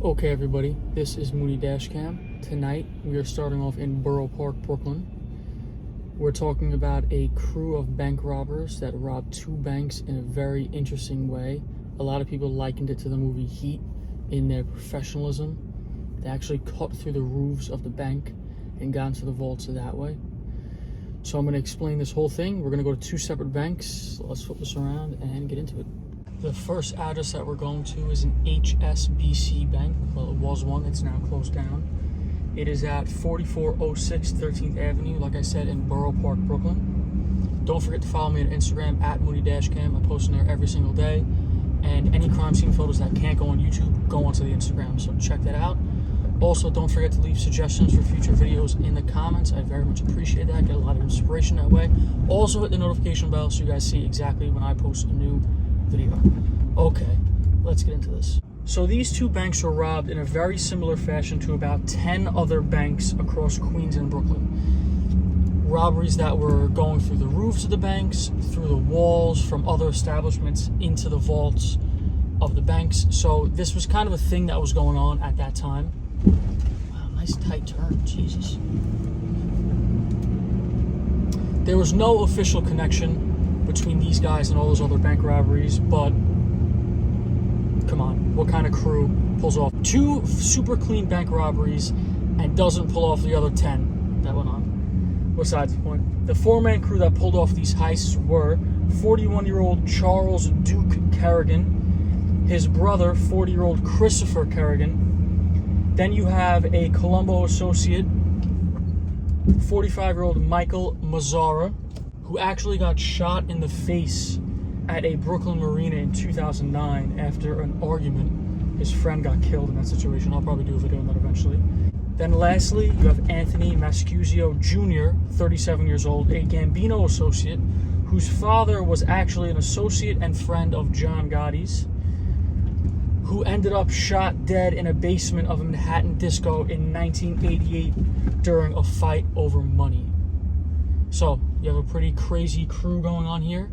Okay everybody, this is Mooney Dashcam. Tonight we are starting off in Rego Park, Brooklyn. We're talking about a crew of bank robbers that robbed two banks in a very interesting way. A lot of people likened it to the movie Heat in their professionalism. They actually cut through the roofs of the bank and got into the vaults that way. So I'm going to explain this whole thing. We're going to go to two separate banks. Let's flip this around and get into it. The first address that we're going to is an HSBC bank. Well, it was one. It's now closed down. It is at 4406 13th Avenue, like I said, in Rego Park, Brooklyn. Don't forget to follow me on Instagram at mooneydashcam. I post on there every single day. And any crime scene photos that can't go on YouTube, go onto the Instagram. So check that out. Also, don't forget to leave suggestions for future videos in the comments. I very much appreciate that. Get a lot of inspiration that way. Also, hit the notification bell so you guys see exactly when I post a new video. Okay, let's get into this. So these two banks were robbed in a very similar fashion to about 10 other banks across Queens and Brooklyn. Robberies that were going through the roofs of the banks, through the walls from other establishments into the vaults of the banks. So this was kind of a thing that was going on at that time. Wow, nice tight turn, Jesus. There was no official connection between these guys and all those other bank robberies, but come on, what kind of crew pulls off two super clean bank robberies and doesn't pull off the other 10 that went on? Besides the point, the four-man crew that pulled off these heists were 41-year-old Charles Duke Kerrigan, his brother, 40-year-old Christopher Kerrigan. Then you have a Colombo associate, 45-year-old Michael Mazzara, who actually got shot in the face at a Brooklyn marina in 2009 after an argument. His friend got killed in that situation. I'll probably do a video on that eventually. Then lastly, you have Anthony Mascuzzio Jr., 37 years old, a Gambino associate, whose father was actually an associate and friend of John Gotti's, who ended up shot dead in a basement of a Manhattan disco in 1988 during a fight over money. So, you have a pretty crazy crew going on here.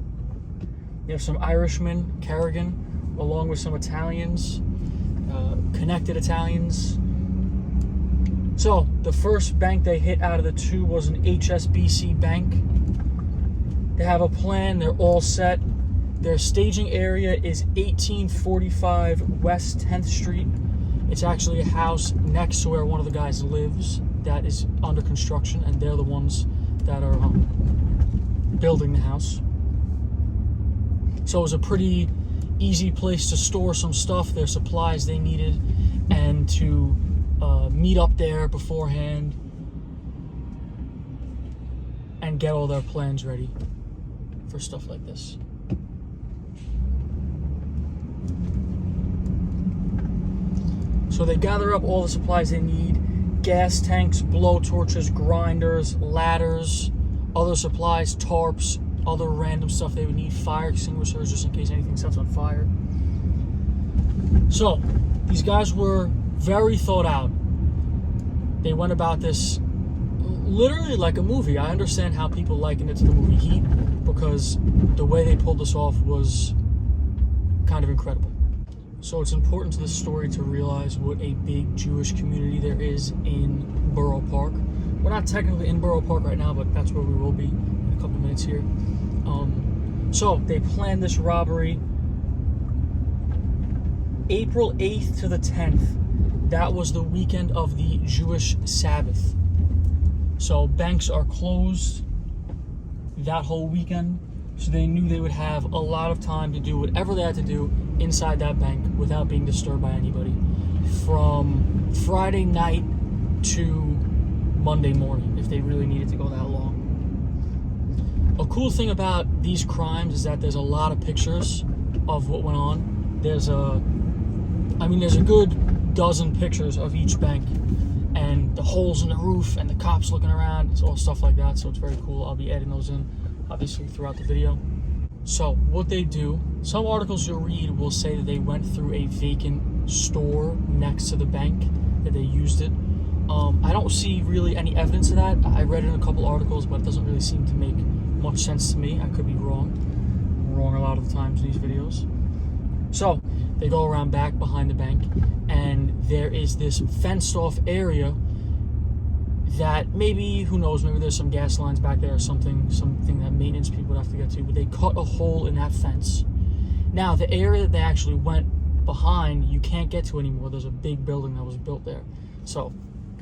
You have some Irishmen, Kerrigan, along with some Italians, connected Italians. So, the first bank they hit out of the two was an HSBC bank. They have a plan, they're all set. Their staging area is 1845 West 10th Street. It's actually a house next to where one of the guys lives that is under construction, and they're the ones that are building the house. So it was a pretty easy place to store some stuff, their supplies they needed, and to meet up there beforehand and get all their plans ready for stuff like this. So they gather up all the supplies they need: gas tanks, blow torches, grinders, ladders, other supplies, tarps, other random stuff they would need, fire extinguishers just in case anything sets on fire. So these guys were very thought out. They went about this literally like a movie. I understand how people liken it to the movie Heat, because the way they pulled this off was kind of incredible. So it's important to the story to realize what a big Jewish community there is in Rego Park. We're not technically in Rego Park right now, but that's where we will be in a couple minutes here. So they planned this robbery April 8th to the 10th. That was the weekend of the Jewish Sabbath. So banks are closed that whole weekend. So they knew they would have a lot of time to do whatever they had to do inside that bank without being disturbed by anybody, from Friday night to Monday morning, if they really needed to go that long. A cool thing about these crimes is that there's a lot of pictures of what went on. There's a good dozen pictures of each bank, and the holes in the roof, and the cops looking around. It's all stuff like that, so it's very cool. I'll be adding those in, obviously, throughout the video. So what they do, some articles you'll read will say that they went through a vacant store next to the bank, that they used it. I don't see really any evidence of that. I read it in a couple articles, but it doesn't really seem to make much sense to me. I could be wrong. I'm wrong a lot of the times in these videos. So they go around back behind the bank, and there is this fenced off area that maybe, who knows, maybe there's some gas lines back there or something that maintenance people would have to get to, but they cut a hole in that fence. Now, the area that they actually went behind, you can't get to anymore. There's a big building that was built there. So,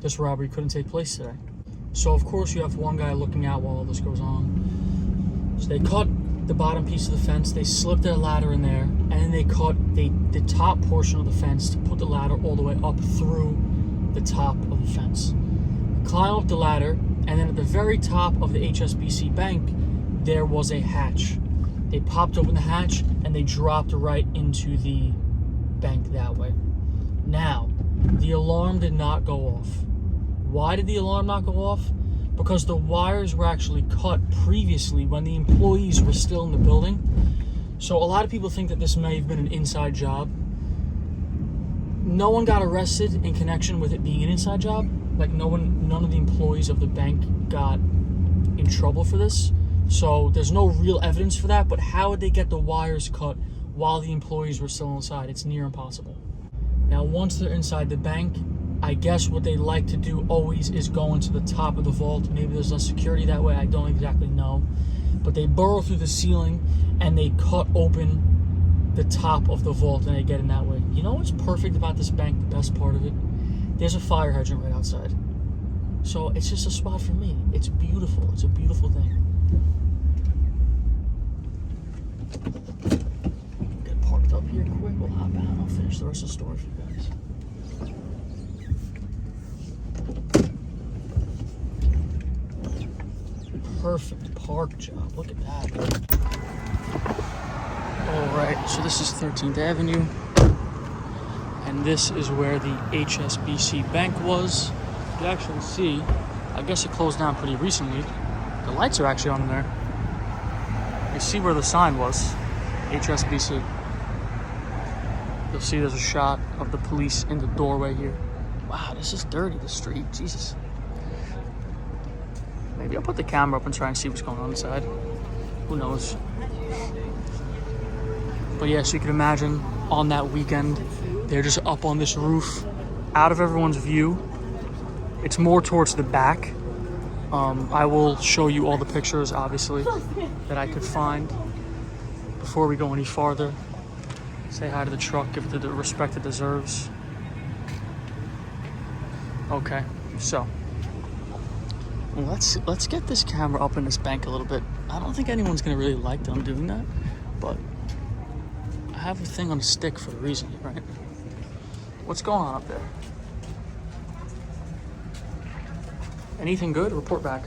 this robbery couldn't take place today. So, of course, you have one guy looking out while all this goes on. So, they cut the bottom piece of the fence, they slipped their ladder in there, and then they cut the top portion of the fence to put the ladder all the way up through the top of the fence. Climb up the ladder, and then at the very top of the HSBC bank, there was a hatch. They popped open the hatch, and they dropped right into the bank that way. Now, the alarm did not go off. Why did the alarm not go off? Because the wires were actually cut previously when the employees were still in the building. So a lot of people think that this may have been an inside job. No one got arrested in connection with it being an inside job. Like none of the employees of the bank got in trouble for this. So there's no real evidence for that, but how would they get the wires cut while the employees were still inside? It's near impossible. Now, once they're inside the bank, I guess what they like to do always is go into the top of the vault. Maybe there's less security that way, I don't exactly know. But they burrow through the ceiling and they cut open the top of the vault and they get in that way. You know what's perfect about this bank, the best part of it? There's a fire hydrant right outside. So it's just a spot for me. It's beautiful. It's a beautiful thing. Get parked up here quick. We'll hop out and I'll finish the rest of the story for you guys. Perfect park job. Look at that. Alright, so this is 13th Avenue. And this is where the HSBC bank was. You can actually see, I guess it closed down pretty recently. The lights are actually on there. You see where the sign was, HSBC. You'll see there's a shot of the police in the doorway here. Wow, this is dirty, the street, Jesus. Maybe I'll put the camera up and try and see what's going on inside. Who knows? But yeah, so you can imagine on that weekend, they're just up on this roof, out of everyone's view. It's more towards the back. I will show you all the pictures, obviously, that I could find before we go any farther. Say hi to the truck, give it the respect it deserves. Okay, so let's get this camera up in this bank a little bit. I don't think anyone's gonna really like that I'm doing that, but I have a thing on a stick for a reason, right? What's going on up there? Anything good? Report back.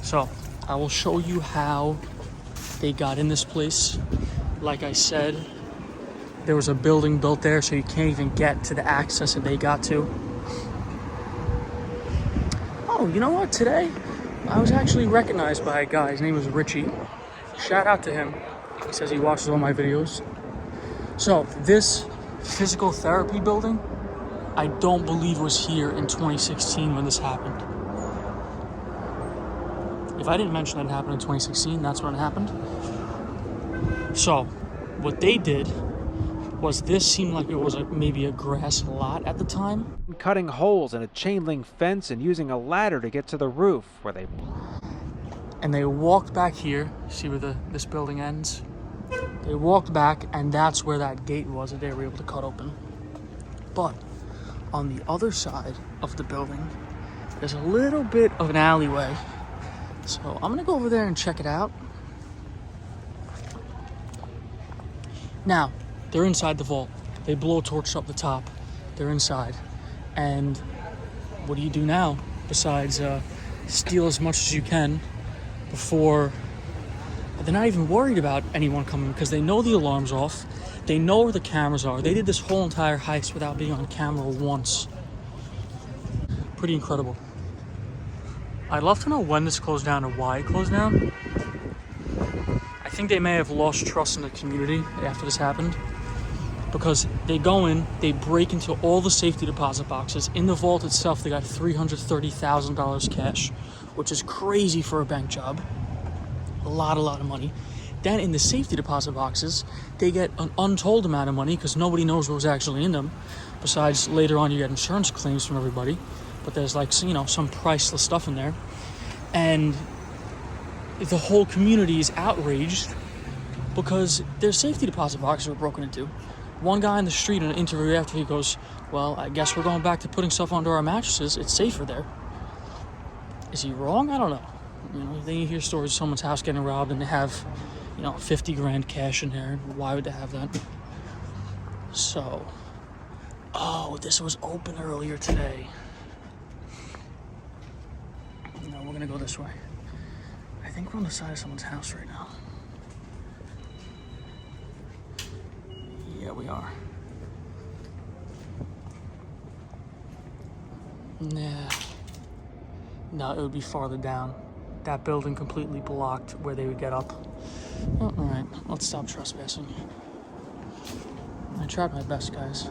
So, I will show you how they got in this place. Like I said, there was a building built there, so you can't even get to the access that they got to. Oh, you know what? Today, I was actually recognized by a guy. His name was Richie. Shout out to him. He says he watches all my videos. So, this physical therapy building, I don't believe was here in 2016 when this happened. If I didn't mention that it happened in 2016, that's when it happened. So, what they did was this seemed like it was maybe a grass lot at the time. Cutting holes in a chain link fence and using a ladder to get to the roof where they... And they walked back here. See where this building ends? They walked back, and that's where that gate was that they were able to cut open. But on the other side of the building, there's a little bit of an alleyway. So I'm gonna go over there and check it out. Now, they're inside the vault. They blowtorched up the top. They're inside. And what do you do now besides steal as much as you can before... They're not even worried about anyone coming because they know the alarm's off. They know where the cameras are. They did this whole entire heist without being on camera once. Pretty incredible. I'd love to know when this closed down or why it closed down. I think they may have lost trust in the community after this happened, because they go in, they break into all the safety deposit boxes. In the vault itself, they got $330,000 cash, which is crazy for a bank job. A lot of money. Then in the safety deposit boxes, they get an untold amount of money because nobody knows what was actually in them. Besides, later on, you get insurance claims from everybody. But there's like, you know, some priceless stuff in there. And the whole community is outraged because their safety deposit boxes were broken into. One guy in the street in an interview after, he goes, well, I guess we're going back to putting stuff under our mattresses. It's safer there. Is he wrong? I don't know. You know, then you hear stories of someone's house getting robbed and they have, you know, 50 grand cash in there. Why would they have that? So, oh, this was open earlier today. No, we're gonna go this way. I think we're on the side of someone's house right now. Yeah, we are. Nah. No, it would be farther down. That building completely blocked where they would get up. Oh, all right, let's stop trespassing. I tried my best, guys.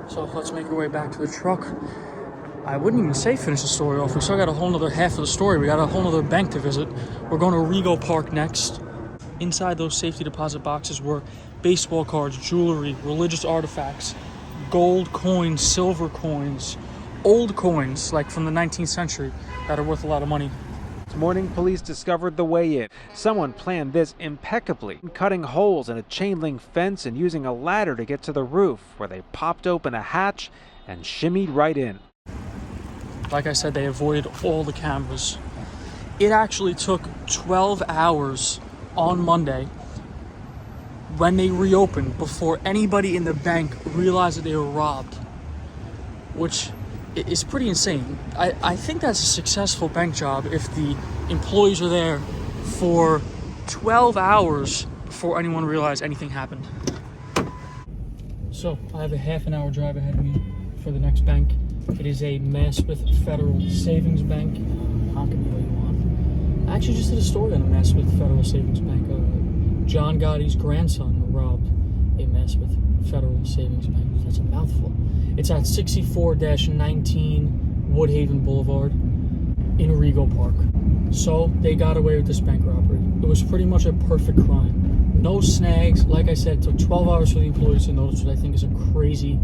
So let's make our way back to the truck. I wouldn't even say finish the story off. We still got a whole other half of the story. We got a whole other bank to visit. We're going to Rego Park next. Inside those safety deposit boxes were baseball cards, jewelry, religious artifacts, gold coins, silver coins, old coins like from the 19th century that are worth a lot of money. This morning, police discovered the way in. Someone planned this impeccably, cutting holes in a chain link fence and using a ladder to get to the roof, where they popped open a hatch and shimmied right in. Like I said, they avoided all the cameras. It actually took 12 hours on Monday when they reopened before anybody in the bank realized that they were robbed, which is pretty insane. I think that's a successful bank job if the employees are there for 12 hours before anyone realized anything happened. So I have a half an hour drive ahead of me for the next bank. It is a Massachusetts Federal Savings Bank. Honk at me what you want. I actually just did a story on a Massachusetts Federal Savings Bank. John Gotti's grandson robbed a Massachusetts Federal Savings Bank. That's a mouthful. It's at 64-19 Woodhaven Boulevard in Rego Park. So they got away with this bank robbery. It was pretty much a perfect crime. No snags. Like I said, it took 12 hours for the employees to notice, which I think is a crazy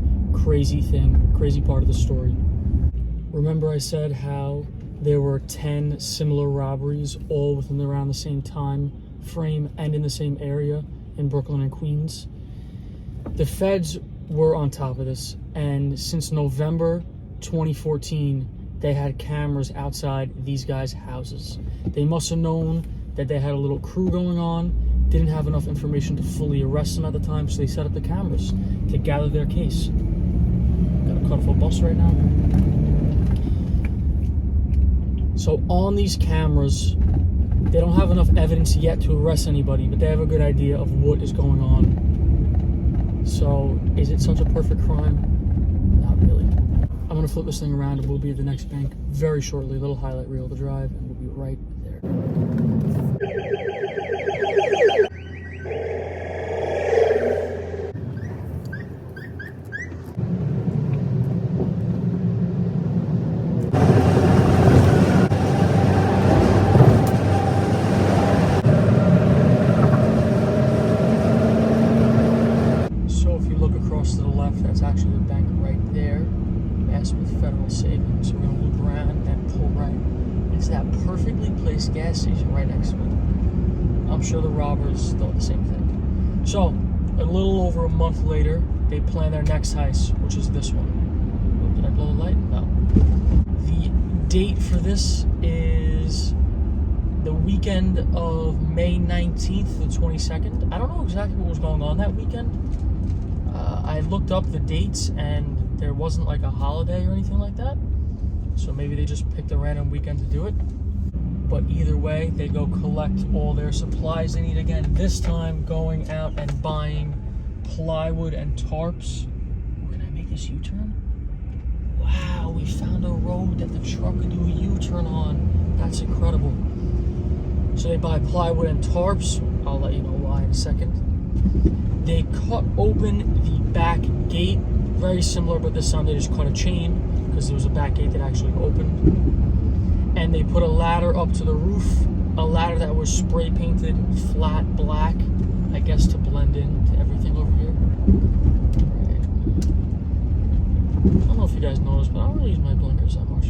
thing, crazy part of the story. Remember I said how there were 10 similar robberies all within around the same time frame and in the same area in Brooklyn and Queens? The feds were on top of this, and since November 2014 they had cameras outside these guys' houses. They must have known that they had a little crew going on, didn't have enough information to fully arrest them at the time, so they set up the cameras to gather their case. Got a cut off a bus right now. So on these cameras, they don't have enough evidence yet to arrest anybody, but they have a good idea of what is going on. So, is it such a perfect crime? Not really. I'm going to flip this thing around and we'll be at the next bank very shortly. A little highlight reel of the drive, and we'll be right there. To the left, that's actually the bank right there, Massachusetts Federal Savings. We're going to loop around and pull right. It's that perfectly placed gas station right next to it. I'm sure the robbers thought the same thing. So, a little over a month later, they plan their next heist, which is this one. Oh, did I blow the light? No. The date for this is the weekend of May 19th to 22nd. I don't know exactly what was going on that weekend. I looked up the dates and there wasn't like a holiday or anything like that. So maybe they just picked a random weekend to do it. But either way, they go collect all their supplies they need again. This time going out and buying plywood and tarps. Can I make this U-turn? Wow, we found a road that the truck could do a U-turn on. That's incredible. So they buy plywood and tarps. I'll let you know why in a second. They cut open the back gate, very similar, but this time they just cut a chain because there was a back gate that actually opened. And and they put a ladder up to the roof, a ladder that was spray painted flat black, I guess to blend in to everything over here. Right. I don't know if you guys noticed, but I don't really use my blinkers that much.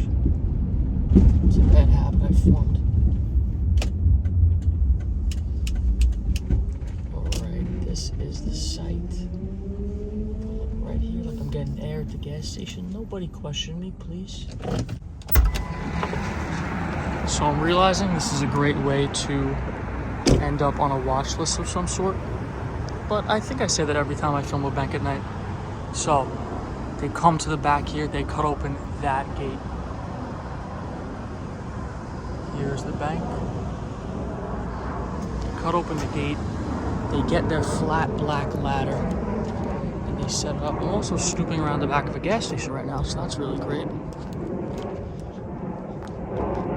It's a bad habit I formed. Alright, this is the site. Right here, like I'm getting air at the gas station. Nobody question me, please. So I'm realizing this is a great way to end up on a watch list of some sort. But I think I say that every time I film a bank at night. So they come to the back here, they cut open that gate. Here's the bank. They cut open the gate. They get their flat black ladder and they set it up. I'm also snooping around the back of a gas station right now, so that's really great.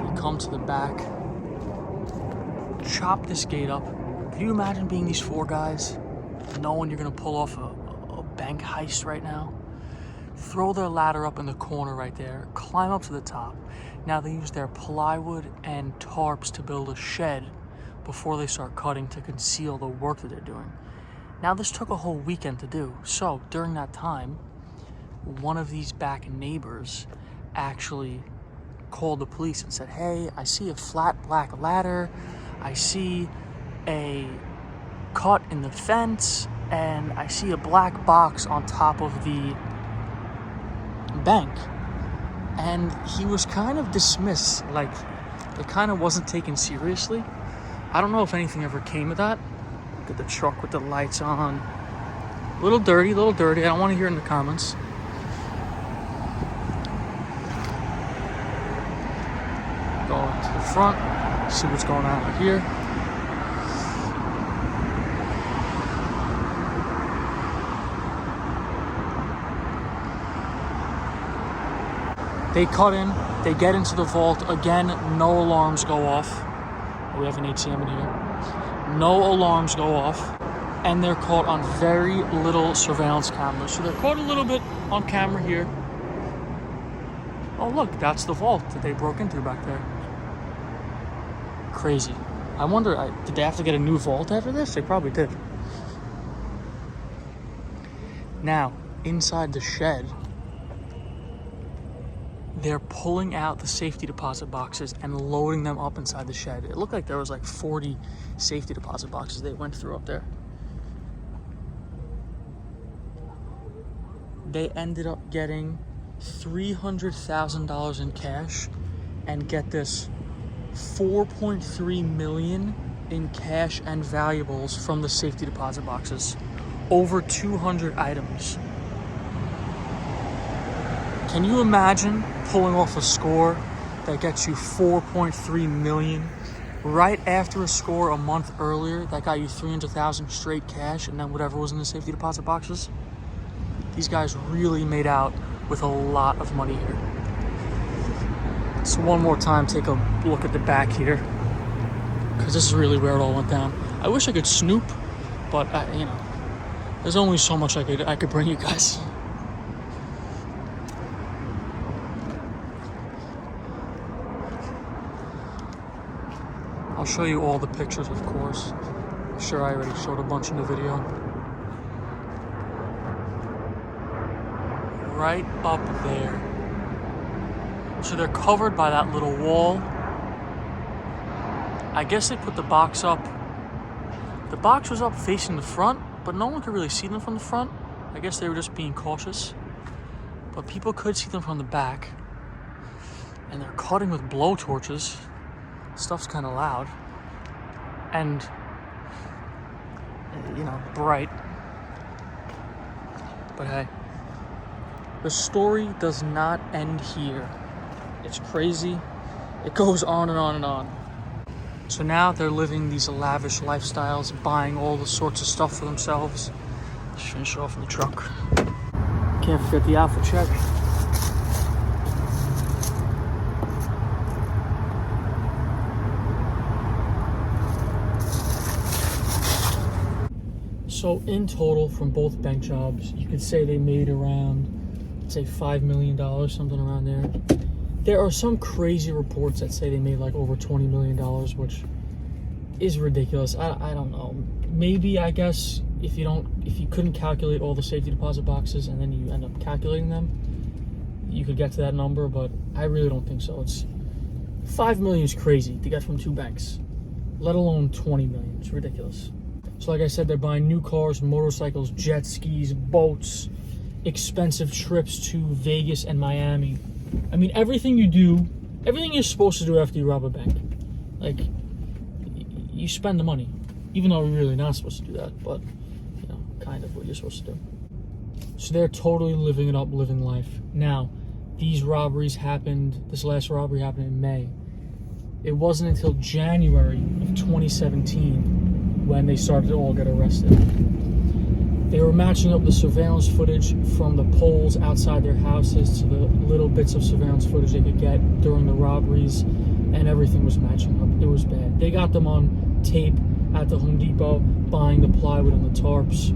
They come to the back, chop this gate up. Can you imagine being these four guys, knowing you're gonna pull off a bank heist right now? Throw their ladder up in the corner right there, climb up to the top. Now they use their plywood and tarps to build a shed before they start cutting to conceal the work that they're doing. Now this took a whole weekend to do. So during that time, one of these back neighbors actually called the police and said, hey, I see a flat black ladder. I see a cut in the fence, and I see a black box on top of the bank. And he was kind of dismissed, like it kind of wasn't taken seriously. I don't know if anything ever came of that. Look at the truck with the lights on. A little dirty, I don't want to hear it in the comments. Go to the front, see what's going on over here. They cut in, they get into the vault. Again, no alarms go off. We have an ATM in here. No alarms go off. And they're caught on very little surveillance cameras. So they're caught a little bit on camera here. Oh look, that's the vault that they broke into back there. Crazy. I wonder, did they have to get a new vault after this? They probably did. Now, inside the shed, they're pulling out the safety deposit boxes and loading them up inside the shed. It looked like there was like 40 safety deposit boxes they went through up there. They ended up getting $300,000 in cash, and get this, $4.3 million in cash and valuables from the safety deposit boxes. Over 200 items. Can you imagine pulling off a score that gets you $4.3 million right after a score a month earlier that got you $300,000 straight cash and then whatever was in the safety deposit boxes? These guys really made out with a lot of money here. So one more time, take a look at the back here, because this is really where it all went down. I wish I could snoop, but you know, there's only so much I could bring you guys. I'll show you all the pictures, of course. I'm sure I already showed a bunch in the video. Right up there. So they're covered by that little wall. I guess they put the box up. The box was up facing the front, but no one could really see them from the front. I guess they were just being cautious. But people could see them from the back. And they're cutting with blowtorches. Stuff's kind of loud and, you know, bright. But hey, the story does not end here. It's crazy. It goes on and on and on. So now they're living these lavish lifestyles, buying all the sorts of stuff for themselves. Let's finish off in the truck. Can't forget the outfit check. So in total, from both bank jobs, you could say they made around, let's say $5 million, something around there. There are some crazy reports that say they made like over $20 million, which is ridiculous. I don't know. Maybe, I guess, if you couldn't calculate all the safety deposit boxes and then you end up calculating them, you could get to that number, but I really don't think so. It's $5 million is crazy to get from two banks, let alone $20 million. It's ridiculous. So like I said, they're buying new cars, motorcycles, jet skis, boats, expensive trips to Vegas and Miami. I mean, everything you're supposed to do after you rob a bank. Like, you spend the money, even though you're really not supposed to do that, but, you know, kind of what you're supposed to do. So they're totally living it up, living life. Now, this last robbery happened in May. It wasn't until January of 2017 when they started to all get arrested. They were matching up the surveillance footage from the poles outside their houses to the little bits of surveillance footage they could get during the robberies, and everything was matching up. It was bad. They got them on tape at the Home Depot, buying the plywood and the tarps.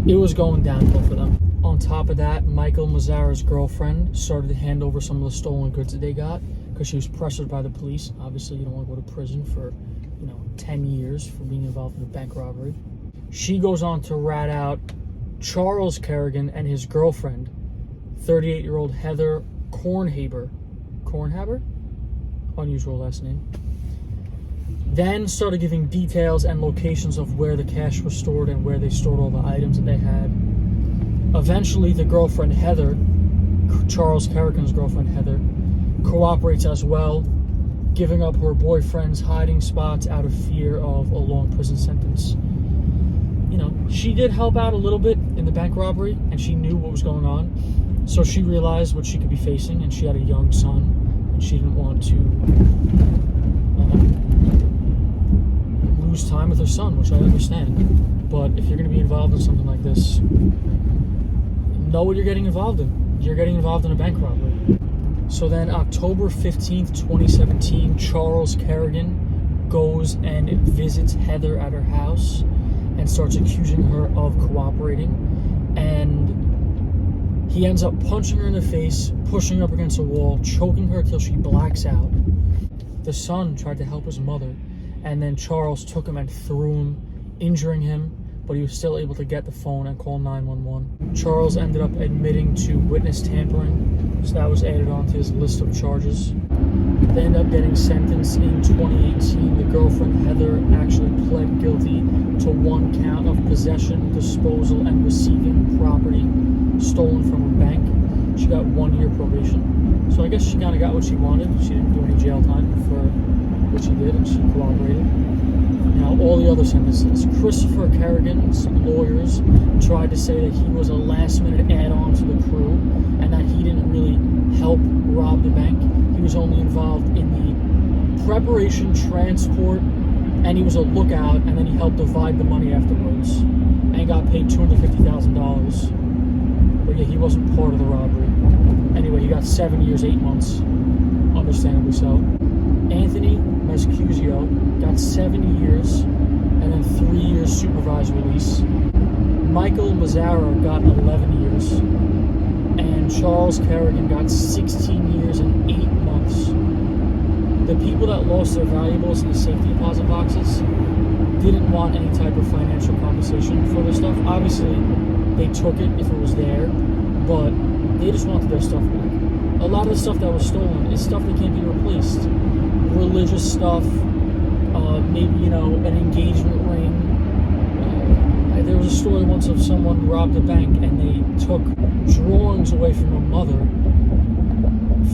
It was going downhill for them. On top of that, Michael Mazzara's girlfriend started to hand over some of the stolen goods that they got because she was pressured by the police. Obviously, you don't want to go to prison for, 10 years for being involved in a bank robbery. She goes on to rat out Charles Kerrigan and his girlfriend, 38-year-old Heather Kornhaber. Kornhaber? Unusual last name. Then started giving details and locations of where the cash was stored and where they stored all the items that they had. Eventually, the girlfriend Heather, Charles Kerrigan's girlfriend Heather, cooperates as well, giving up her boyfriend's hiding spots out of fear of a long prison sentence. She did help out a little bit in the bank robbery, and she knew what was going on, so she realized what she could be facing, and she had a young son, and she didn't want to lose time with her son, which I understand. But if you're going to be involved in something like this, know what you're getting involved in. You're getting involved in a bank robbery. So then October 15th, 2017, Charles Kerrigan goes and visits Heather at her house and starts accusing her of cooperating. And he ends up punching her in the face, pushing her up against a wall, choking her till she blacks out. The son tried to help his mother, and then Charles took him and threw him, injuring him, but he was still able to get the phone and call 911. Charles ended up admitting to witness tampering, so that was added onto his list of charges. They ended up getting sentenced in 2018. The girlfriend, Heather, actually pled guilty to one count of possession, disposal, and receiving property stolen from a bank. She got 1 year probation. So I guess she kind of got what she wanted. She didn't do any jail time for what she did, and she cooperated. Now, all the other sentences. Christopher Kerrigan's lawyers tried to say that he was a last-minute add-on to the crew and that he didn't really help rob the bank. He was only involved in the preparation, transport, and he was a lookout, and then he helped divide the money afterwards and got paid $250,000. But yeah, he wasn't part of the robbery. Anyway, he got 7 years, 8 months, understandably so. Anthony Mascuzzio got 7 years and then 3 years supervised release. Michael Mazzara got 11 years. And Charles Kerrigan got 16 years and 8 months. The people that lost their valuables in the safety deposit boxes didn't want any type of financial compensation for their stuff. Obviously, they took it if it was there, but they just wanted their stuff back. A lot of the stuff that was stolen is stuff that can't be replaced. Religious stuff, maybe, an engagement ring. There was a story once of someone robbed a bank and they took drawings away from her mother,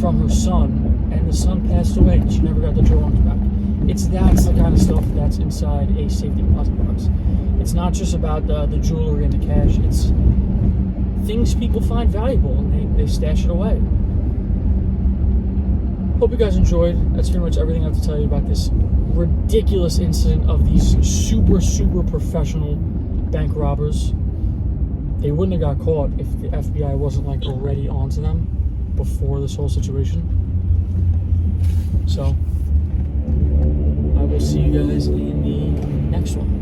from her son, and the son passed away and she never got the drawings back. That's the kind of stuff that's inside a safety deposit box. It's not just about the jewelry and the cash. It's things people find valuable and they stash it away. Hope you guys enjoyed. That's pretty much everything I have to tell you about this ridiculous incident of these super, super professional bank robbers. They wouldn't have got caught if the FBI wasn't already onto them before this whole situation. So I will see you guys in the next one.